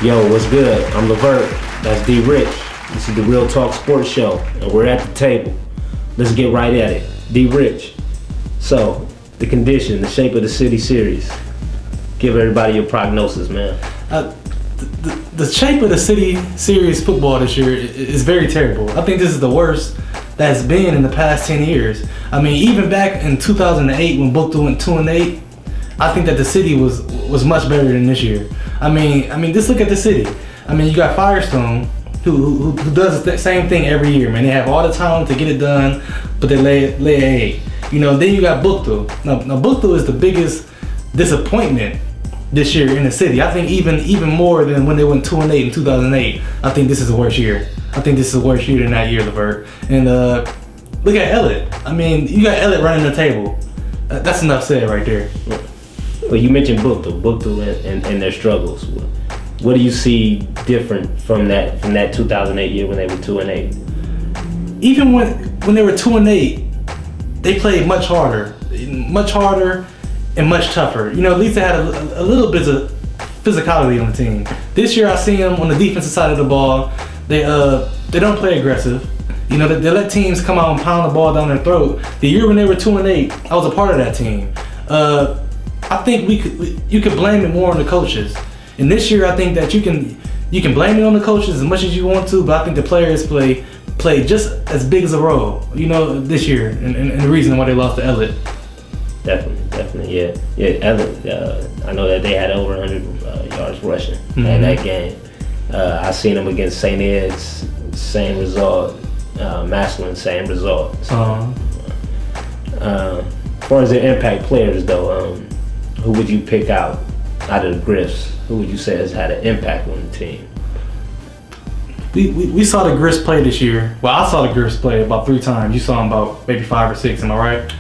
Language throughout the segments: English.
Yo, what's good? I'm Lavert. That's D-Rich. This is the Real Talk Sports Show, and we're at the table. Let's get right at it. D-Rich. So, the condition, the shape of the city series. Give everybody your prognosis, man. The shape of the city series football this year is very terrible. I think this is the worst that's been in the past 10 years. I mean, even back in 2008 when Buchtel went 2-8, I think that the city was much better than this year. I mean, just look at the city. I mean, you got Firestone, who does the same thing every year, man. They have all the talent to get it done, but they lay an egg. You know, then you got Buchtel. Now Buchtel is the biggest disappointment this year in the city. I think even more than when they went 2-8 in 2008. I think this is the worst year. I think this is the worst year than that year, Lavert. And look at Elliott. I mean, you got Elliott running the table. That's enough said right there. Well, you mentioned Buchtel and their struggles. What do you see different from that 2008 year when they were 2-8? Even when they were 2-8, they played much harder and much tougher. You know, at least they had a little bit of physicality on the team. This year I see them on the defensive side of the ball. They don't play aggressive. You know, they let teams come out and pound the ball down their throat. The year when they were 2-8, I was a part of that team. I think you could blame it more on the coaches. And this year, I think that you can blame it on the coaches as much as you want to, but I think the players play just as big as a role, you know, this year, and the reason why they lost to Elliott. Definitely, yeah. Elliott, I know that they had over 100 yards rushing in that game. I seen them against St. Ed's, same result. Massillon, same result. So, as far as the impact players, though, who would you pick out of the Griffs? Who would you say has had an impact on the team? We saw the Griffs play this year. Well, I saw the Griffs play about 3 times. You saw them about maybe 5 or 6. Am I right?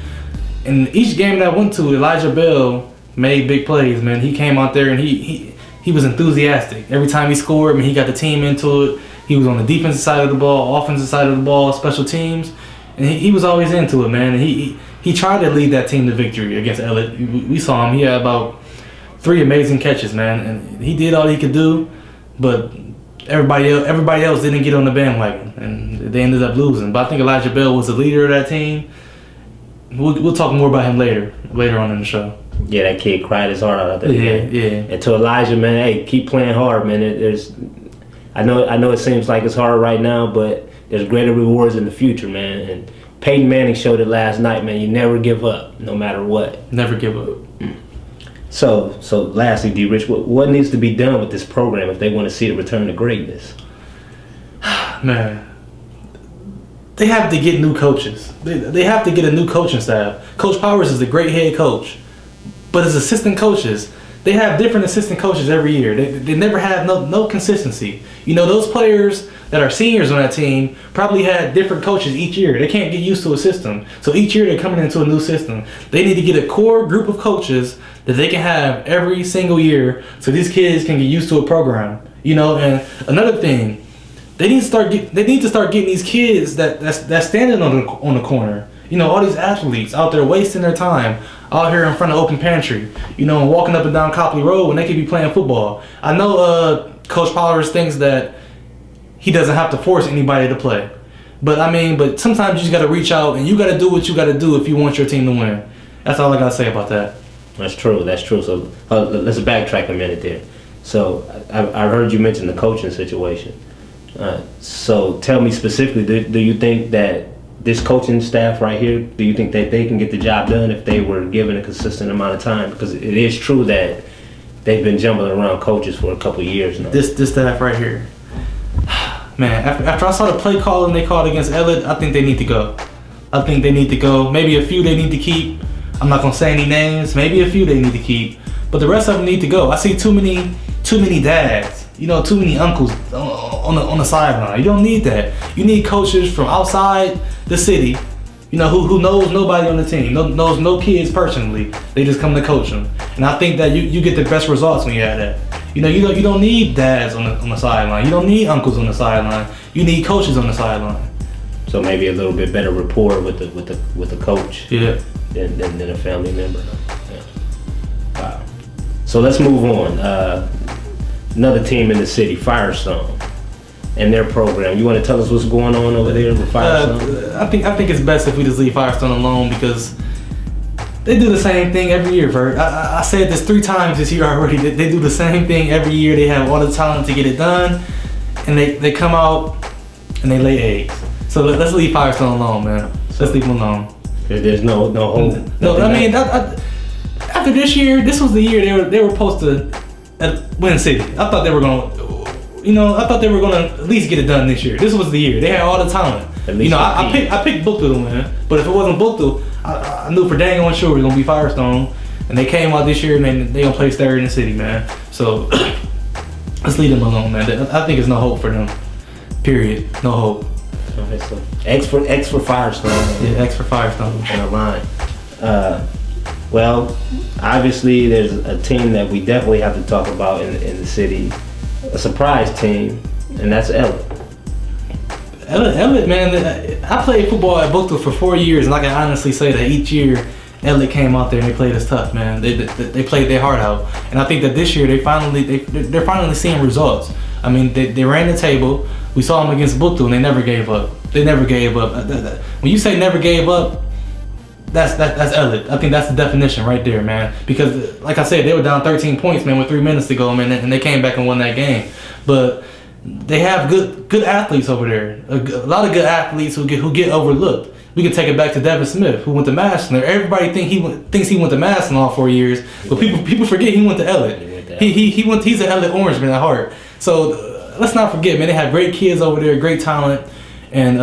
In each game that I went to, Elijah Bell made big plays. Man, he came out there and he was enthusiastic. Every time he scored, man, he got the team into it. He was on the defensive side of the ball, offensive side of the ball, special teams, and he was always into it, man. And he tried to lead that team to victory against Elliott. We saw him. He had about 3 amazing catches, man, and he did all he could do, but everybody else didn't get on the bandwagon, and they ended up losing. But I think Elijah Bell was the leader of that team. We'll talk more about him later on in the show. Yeah, that kid cried his heart out after the game. Yeah. And to Elijah, man, hey, keep playing hard, man. I know it seems like it's hard right now, but there's greater rewards in the future, man. And Peyton Manning showed it last night, man. You never give up, no matter what. Never give up. So lastly, D-Rich, what needs to be done with this program if they want to see the return to greatness? Man, they have to get new coaches. They have to get a new coaching staff. Coach Powers is a great head coach, but his assistant coaches, they have different assistant coaches every year. They never have no consistency. You know, those players that are seniors on that team probably had different coaches each year. They can't get used to a system. So each year they're coming into a new system. They need to get a core group of coaches that they can have every single year so these kids can get used to a program. You know, and another thing, they need to start getting these kids that's standing on the corner. You know, all these athletes out there wasting their time out here in front of Open Pantry, you know, and walking up and down Copley Road when they could be playing football. I know Coach Powers thinks that he doesn't have to force anybody to play. But sometimes you just got to reach out and you got to do what you got to do if you want your team to win. That's all I got to say about that. That's true. So let's backtrack a minute there. So I heard you mention the coaching situation. So tell me specifically, do you think that this coaching staff right here, do you think that they can get the job done if they were given a consistent amount of time? Because it is true that they've been jumbling around coaches for a couple of years now. This staff right here. Man, after I saw the play calling they called against Elliott, I think they need to go. Maybe a few they need to keep. I'm not going to say any names. Maybe a few they need to keep. But the rest of them need to go. I see too many dads. You know, too many uncles on the sideline. You don't need that. You need coaches from outside the city, you know, who knows nobody on the team, knows no kids personally. They just come to coach them. And I think that you get the best results when you have that. You know, you don't need dads on the sideline. You don't need uncles on the sideline. You need coaches on the sideline. So maybe a little bit better rapport with the coach. Yeah. Than a family member. Yeah. Wow. So let's move on. another team in the city, Firestone, and their program. You want to tell us what's going on over there with Firestone? I think it's best if we just leave Firestone alone because they do the same thing every year, Vert. I said this 3 times this year already. They do the same thing every year. They have all the talent to get it done, and they come out and they lay eggs. So let's leave Firestone alone, man. Let's leave them alone. There's no hope. No, I mean, after this year, this was the year they were supposed to win city. I thought they were gonna, at least get it done this year. This was the year. They had all the talent. I picked Buchtel to win, but if it wasn't Buchtel, I knew for dang on sure it was gonna be Firestone. And they came out this year, man. They gonna place third in the city, man. So let's leave them alone, man. I think there's no hope for them. Period. No hope. Okay, so X for Firestone. Yeah, X for Firestone. On the line. Well, obviously there's a team that we definitely have to talk about in the city, a surprise team, and that's Ellet. Ellet, man, I played football at Buchtel for 4 years, and I can honestly say that each year Ellet came out there and they played us tough, man. They played their heart out, and I think that this year they're finally seeing results. I mean, they ran the table. We saw them against Buchtel, and they never gave up. They never gave up. When you say never gave up, that's Ellet. I think that's the definition right there, man. Because, like I said, they were down 13 points, man, with 3 minutes to go, man, and they came back and won that game. But they have good athletes over there. A lot of good athletes who get overlooked. We can take it back to Devin Smith, who went to Massillon. Everybody thinks he went to Massillon all 4 years, but people forget he went to Ellet. He's an Ellet Orangeman at heart. So let's not forget, man. They have great kids over there, great talent, and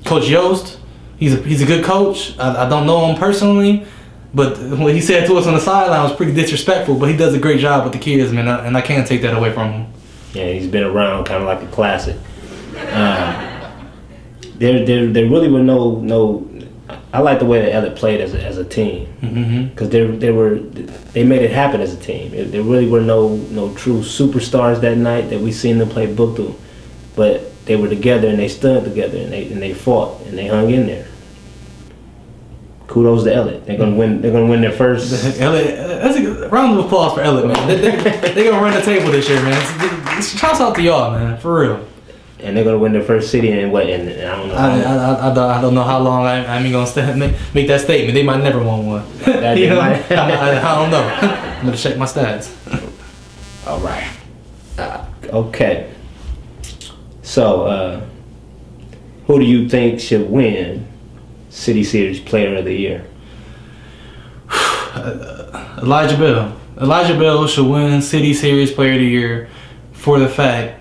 Coach Yost. He's a good coach. I don't know him personally, but what he said to us on the sideline was pretty disrespectful. But he does a great job with the kids, man, and I can't take that away from him. Yeah, he's been around, kind of like a classic. There really were no. I like the way that Ellet played as a team because they made it happen as a team. There really were no true superstars that night that we seen them play Buchtel, but they were together and they stood together and they fought and they hung in there. Kudos to Ellet. They're gonna win. They're gonna win their first. Ellet, that's a round of applause for Ellet, man. They're gonna run the table this year, man. Shouts out to y'all, man, for real. And they're gonna win their first city and what? And I don't know. I don't know how long I'm gonna make that statement. They might never won one. I don't know. I'm gonna check my stats. All right. Okay. So, who do you think should win City Series Player of the Year? Elijah Bell. Elijah Bell should win City Series Player of the Year for the fact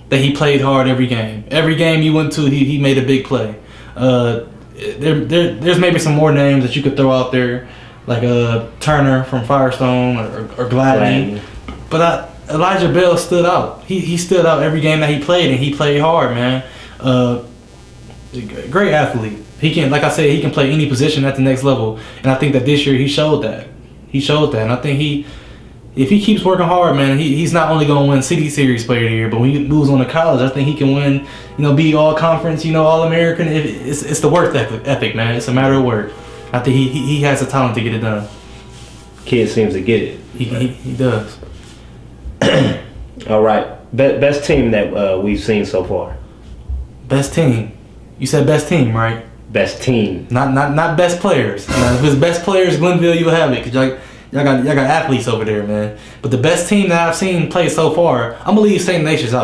that he played hard every game. Every game you went to, he made a big play. There's maybe some more names that you could throw out there, like Turner from Firestone or Gladney. But Elijah Bell stood out. He stood out every game that he played, and he played hard, man. Great athlete. He can, like I said, he can play any position at the next level. And I think that this year he showed that. And I think if he keeps working hard, man, he's not only going to win City Series Player of the Year, but when he moves on to college, I think he can win, be all conference, all American. It's the work ethic, man. It's a matter of work. I think he has the talent to get it done. Kid seems to get it. He does. All right. Best team that we've seen so far. Best team. You said best team, right? Best team. Not best players. Now, if it's best players, Glenville, you'll have it, because y'all got athletes over there, man. But the best team that I've seen play so far, I'm gonna leave St. Ignatius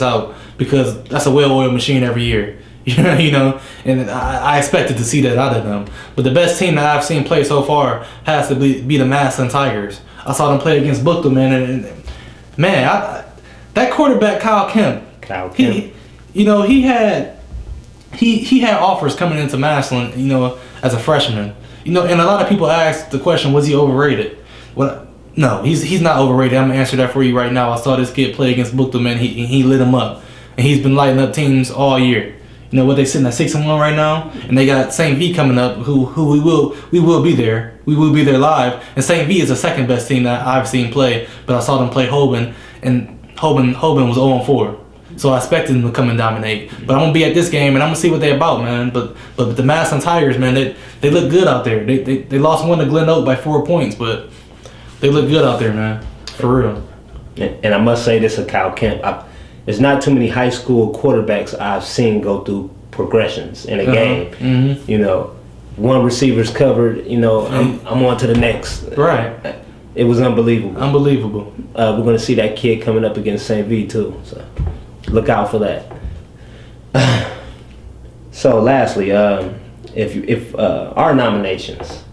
out. Because that's a well-oiled machine every year. And I expected to see that out of them. But the best team that I've seen play so far has to be the Massillon Tigers. I saw them play against Buchtel, man, and that quarterback Kyle Kempt. He had offers coming into Massillon, as a freshman. And a lot of people ask the question, was he overrated? Well, no, he's not overrated. I'm gonna answer that for you right now. I saw this kid play against Buchtel, man. He lit him up, and he's been lighting up teams all year. They sitting at 6-1 right now, and they got St. V coming up, who we will be there. We will be there live. And St. V is the second best team that I've seen play, but I saw them play Hoban, and Hoban was 0-4. So I expected them to come and dominate. But I'm gonna be at this game and I'm gonna see what they're about, man. But the Massillon Tigers, man, they look good out there. They lost one to Glen Oak by 4 points, but they look good out there, man. For real. and I must say this of Kyle Kempt. There's not too many high school quarterbacks I've seen go through progressions in a game. Mm-hmm. You know, one receiver's covered. You know, I'm on to the next. Right. It was unbelievable. Unbelievable. We're going to see that kid coming up against St. V too. So look out for that. So lastly, if our nominations,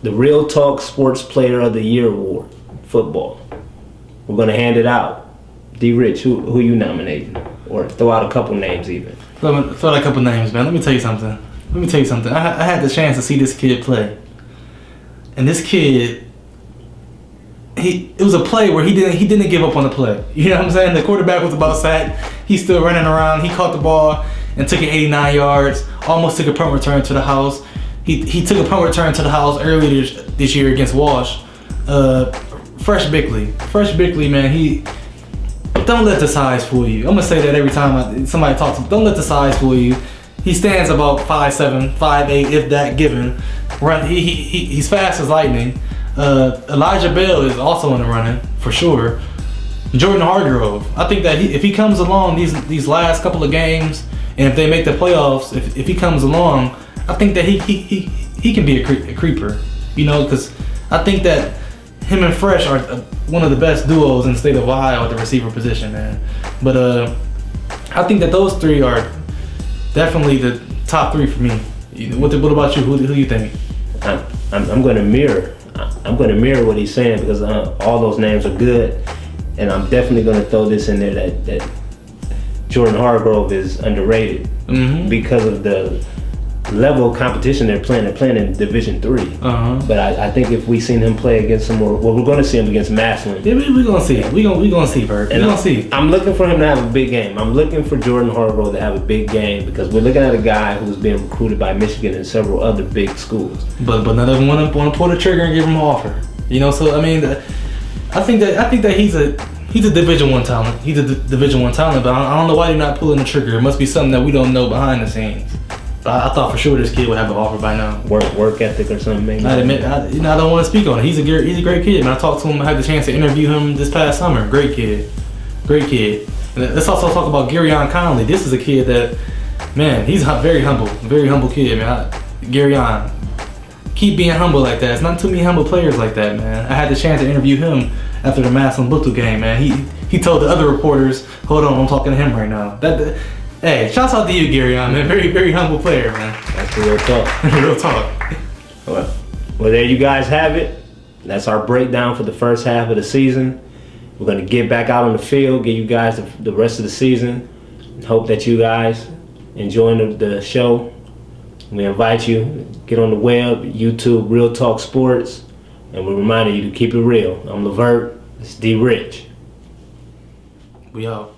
the Real Talk Sports Player of the Year Award, football, we're going to hand it out. D-Rich, who you nominating? Or throw out a couple names even. Throw out a couple names, man. Let me tell you something. I had the chance to see this kid play. And this kid, it was a play where he didn't give up on the play. You know what I'm saying? The quarterback was about sacked. He's still running around. He caught the ball and took it 89 yards. Almost took a punt return to the house. He took a punt return to the house earlier this year against Walsh. Fresh Bickley, man. Don't let the size fool you. I'm gonna say that every time somebody talks to him. Don't let the size fool you. He stands about 5'7", 5'8", if that given. He's fast as lightning. Elijah Bell is also in the running for sure. Jordan Hargrove. I think that if he comes along these last couple of games, and if they make the playoffs, if he comes along, I think that he can be a creeper. You know, because I think that him and Fresh are one of the best duos in the state of Ohio at the receiver position, man. But I think that those three are definitely the top three for me. What about you? Who do you think? I'm going to mirror. I'm going to mirror what he's saying because all those names are good, and I'm definitely going to throw this in there that Jordan Hargrove is underrated because of the level of competition they're playing. They're playing in Division III. But I think if we seen him play against some more, well, we're going to see him against Massillon. Yeah, we're going to see it. We're going to see, Bert. We're going to see. I'm looking for him to have a big game. I'm looking for Jordan Hargrove to have a big game because we're looking at a guy who's being recruited by Michigan and several other big schools. But none of them want to pull the trigger and give him an offer. You know, so I mean, I think that he's a Division I talent. He's a Division I talent, but I don't know why they're not pulling the trigger. It must be something that we don't know behind the scenes. I thought for sure this kid would have an offer by now. Work ethic or something, maybe. I don't want to speak on it. He's a great kid. And I talked to him. I had the chance to interview him this past summer. Great kid. And let's also talk about Gareon Conley. This is a kid that, man, he's very humble kid, man. Gareon, keep being humble like that. It's not too many humble players like that, man. I had the chance to interview him after the Massillon Buchtel game, man. He told the other reporters, "Hold on, I'm talking to him right now." Hey, shouts out to you, Gareon, man. Very humble player, man. That's real talk. Real talk. Well, there you guys have it. That's our breakdown for the first half of the season. We're going to get back out on the field, give you guys the rest of the season. Hope that you guys enjoying the show. We invite you, get on the web, YouTube, Real Talk Sports, and we're reminding you to keep it real. I'm Lavert. It's D-Rich. We out.